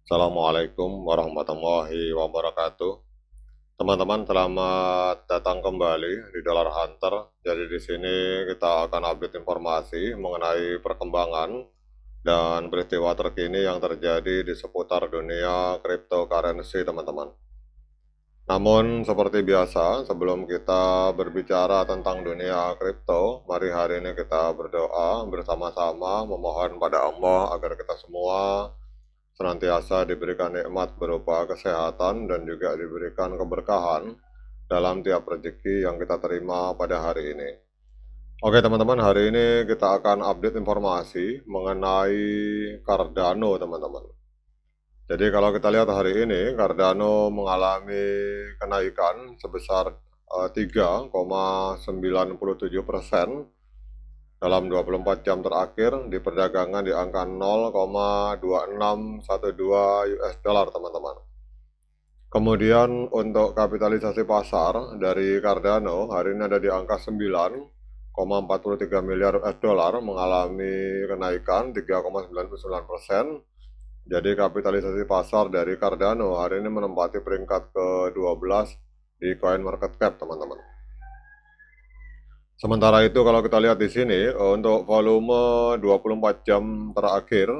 Assalamualaikum warahmatullahi wabarakatuh. Teman-teman, selamat datang kembali di Dollar Hunter. Jadi di sini kita akan update informasi mengenai perkembangan dan peristiwa terkini yang terjadi di seputar dunia cryptocurrency, teman-teman. Namun seperti biasa, sebelum kita berbicara tentang dunia kripto, mari hari ini kita berdoa bersama-sama memohon pada Allah agar kita semua senantiasa diberikan nikmat berupa kesehatan dan juga diberikan keberkahan dalam tiap rezeki yang kita terima pada hari ini. Oke teman-teman, hari ini kita akan update informasi mengenai Cardano, teman-teman. Jadi kalau kita lihat hari ini, Cardano mengalami kenaikan sebesar 3,97% dalam 24 jam terakhir di perdagangan di angka 0,2612 US dollar, teman-teman. Kemudian untuk kapitalisasi pasar dari Cardano hari ini ada di angka 9,43 miliar US dollar, mengalami kenaikan 3,99%. Jadi kapitalisasi pasar dari Cardano hari ini menempati peringkat ke-12 di Coin Market Cap, teman-teman. Sementara itu kalau kita lihat di sini untuk volume 24 jam terakhir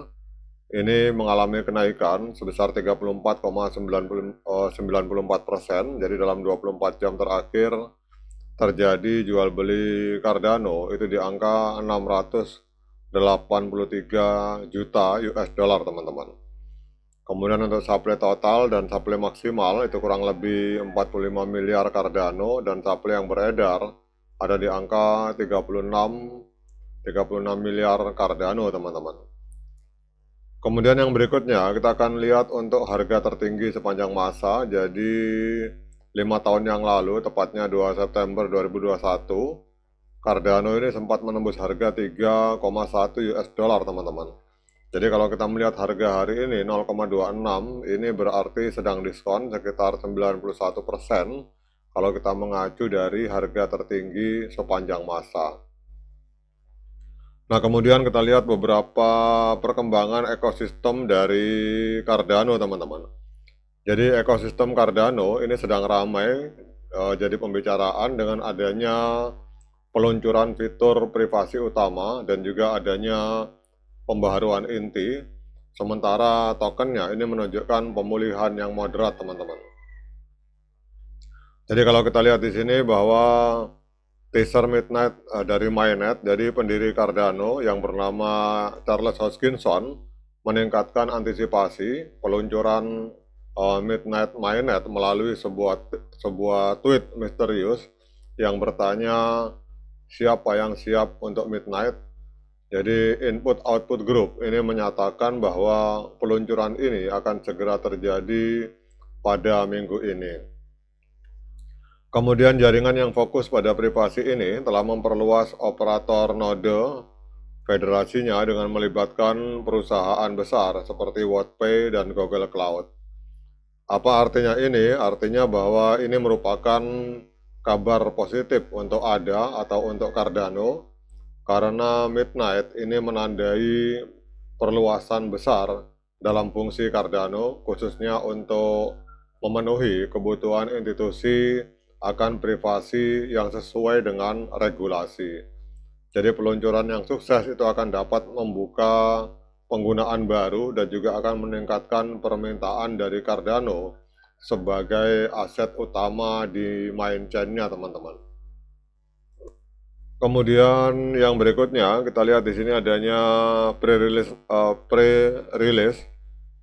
ini mengalami kenaikan sebesar 34,94%. Jadi dalam 24 jam terakhir terjadi jual beli Cardano itu di angka 683 juta US dollar, teman-teman. Kemudian untuk supply total dan supply maksimal itu kurang lebih 45 miliar Cardano dan supply yang beredar ada di angka 36 miliar Cardano, teman-teman. Kemudian yang berikutnya kita akan lihat untuk harga tertinggi sepanjang masa. Jadi 5 tahun yang lalu, tepatnya 2 September 2021, Cardano ini sempat menembus harga 3,1 US dollar, teman-teman. Jadi kalau kita melihat harga hari ini 0,26, ini berarti sedang diskon sekitar 91% kalau kita mengacu dari harga tertinggi sepanjang masa. Nah, kemudian kita lihat beberapa perkembangan ekosistem dari Cardano, teman-teman. Jadi ekosistem Cardano ini sedang ramai jadi pembicaraan dengan adanya peluncuran fitur privasi utama dan juga adanya pembaharuan inti. Sementara tokennya ini menunjukkan pemulihan yang moderat, teman-teman. Jadi kalau kita lihat di sini bahwa teaser Midnight dari Mainnet, jadi pendiri Cardano yang bernama Charles Hoskinson meningkatkan antisipasi peluncuran Midnight Mainnet melalui sebuah tweet misterius yang bertanya siapa yang siap untuk Midnight. Jadi Input Output Group ini menyatakan bahwa peluncuran ini akan segera terjadi pada minggu ini. Kemudian jaringan yang fokus pada privasi ini telah memperluas operator node federasinya dengan melibatkan perusahaan besar seperti WorldPay dan Google Cloud. Apa artinya ini? Artinya bahwa ini merupakan kabar positif untuk ADA atau untuk Cardano, karena Midnight ini menandai perluasan besar dalam fungsi Cardano, khususnya untuk memenuhi kebutuhan institusi akan privasi yang sesuai dengan regulasi. Jadi peluncuran yang sukses itu akan dapat membuka penggunaan baru dan juga akan meningkatkan permintaan dari Cardano sebagai aset utama di main chain-nya, teman-teman. Kemudian yang berikutnya kita lihat di sini adanya pre-release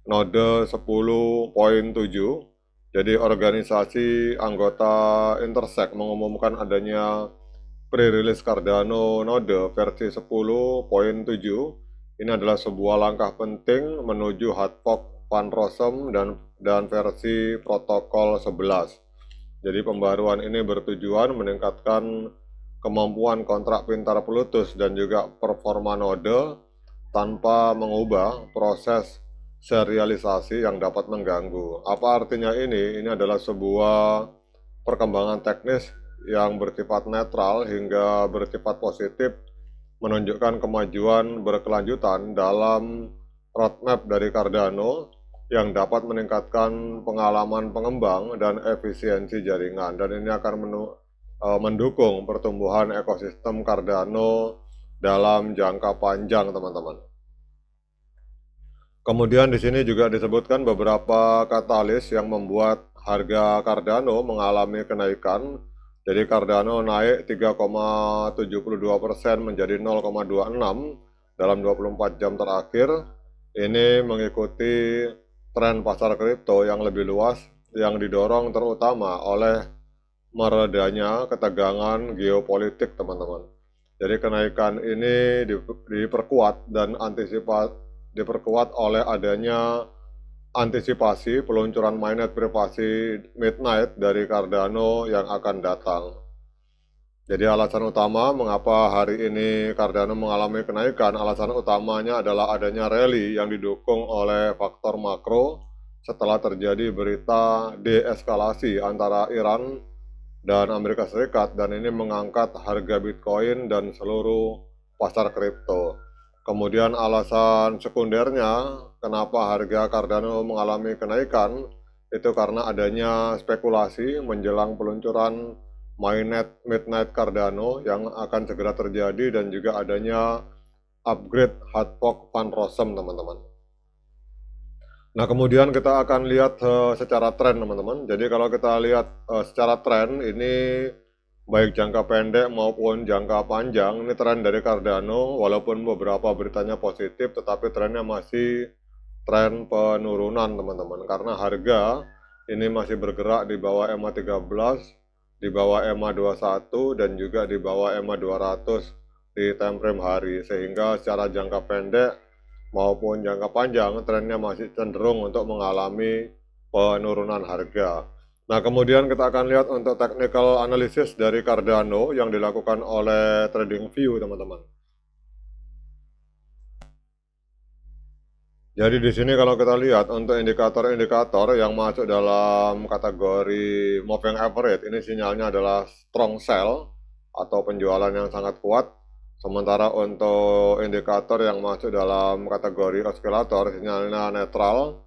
node 10.7. Jadi organisasi anggota Intersect mengumumkan adanya pre-release Cardano node versi 10.7. Ini adalah sebuah langkah penting menuju hard fork Van Rossum dan versi protokol 11. Jadi pembaruan ini bertujuan meningkatkan kemampuan kontrak pintar Plutus dan juga performa node tanpa mengubah proses serialisasi yang dapat mengganggu. Apa artinya ini? Ini adalah sebuah perkembangan teknis yang bersifat netral hingga bersifat positif, menunjukkan kemajuan berkelanjutan dalam roadmap dari Cardano yang dapat meningkatkan pengalaman pengembang dan efisiensi jaringan, dan ini akan mendukung pertumbuhan ekosistem Cardano dalam jangka panjang, teman-teman. Kemudian di sini juga disebutkan beberapa katalis yang membuat harga Cardano mengalami kenaikan. Jadi Cardano naik 3,72% menjadi 0,26 dalam 24 jam terakhir. Ini mengikuti tren pasar kripto yang lebih luas yang didorong terutama oleh meredanya ketegangan geopolitik, teman-teman. Jadi kenaikan ini diperkuat dan diperkuat oleh adanya antisipasi peluncuran mainnet privasi Midnight dari Cardano yang akan datang. Jadi alasan utama mengapa hari ini Cardano mengalami kenaikan, alasan utamanya adalah adanya rally yang didukung oleh faktor makro setelah terjadi berita deeskalasi antara Iran dan Amerika Serikat, dan ini mengangkat harga Bitcoin dan seluruh pasar kripto. Kemudian alasan sekundernya kenapa harga Cardano mengalami kenaikan itu karena adanya spekulasi menjelang peluncuran mainnet Midnight Cardano yang akan segera terjadi, dan juga adanya upgrade hard fork Van Rossum, teman-teman. Nah, kemudian kita akan lihat secara tren, teman-teman. Jadi kalau kita lihat secara tren, ini baik jangka pendek maupun jangka panjang, ini tren dari Cardano, walaupun beberapa beritanya positif, tetapi trennya masih tren penurunan, teman-teman. Karena harga ini masih bergerak di bawah EMA 13, di bawah EMA 21, dan juga di bawah EMA 200 di time frame hari. Sehingga secara jangka pendek maupun jangka panjang trennya masih cenderung untuk mengalami penurunan harga. Nah, kemudian kita akan lihat untuk technical analysis dari Cardano yang dilakukan oleh TradingView, teman-teman. Jadi di sini kalau kita lihat untuk indikator-indikator yang masuk dalam kategori moving average, ini sinyalnya adalah strong sell atau penjualan yang sangat kuat. Sementara untuk indikator yang masuk dalam kategori oscillator, sinyalnya netral.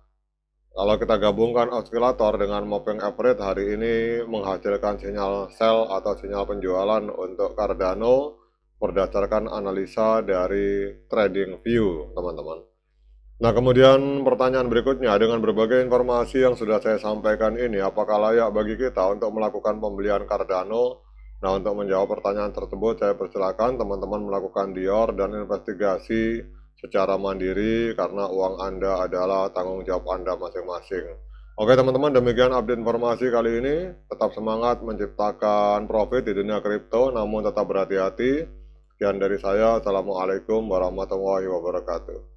Kalau kita gabungkan oscillator dengan moving average, hari ini menghasilkan sinyal sell atau sinyal penjualan untuk Cardano berdasarkan analisa dari TradingView, teman-teman. Nah, kemudian pertanyaan berikutnya, dengan berbagai informasi yang sudah saya sampaikan ini, apakah layak bagi kita untuk melakukan pembelian Cardano? Nah, untuk menjawab pertanyaan tersebut, saya persilakan teman-teman melakukan dior dan investigasi secara mandiri, karena uang Anda adalah tanggung jawab Anda masing-masing. Oke teman-teman, demikian update informasi kali ini. Tetap semangat menciptakan profit di dunia kripto, namun tetap berhati-hati. Sekian dari saya, Assalamualaikum warahmatullahi wabarakatuh.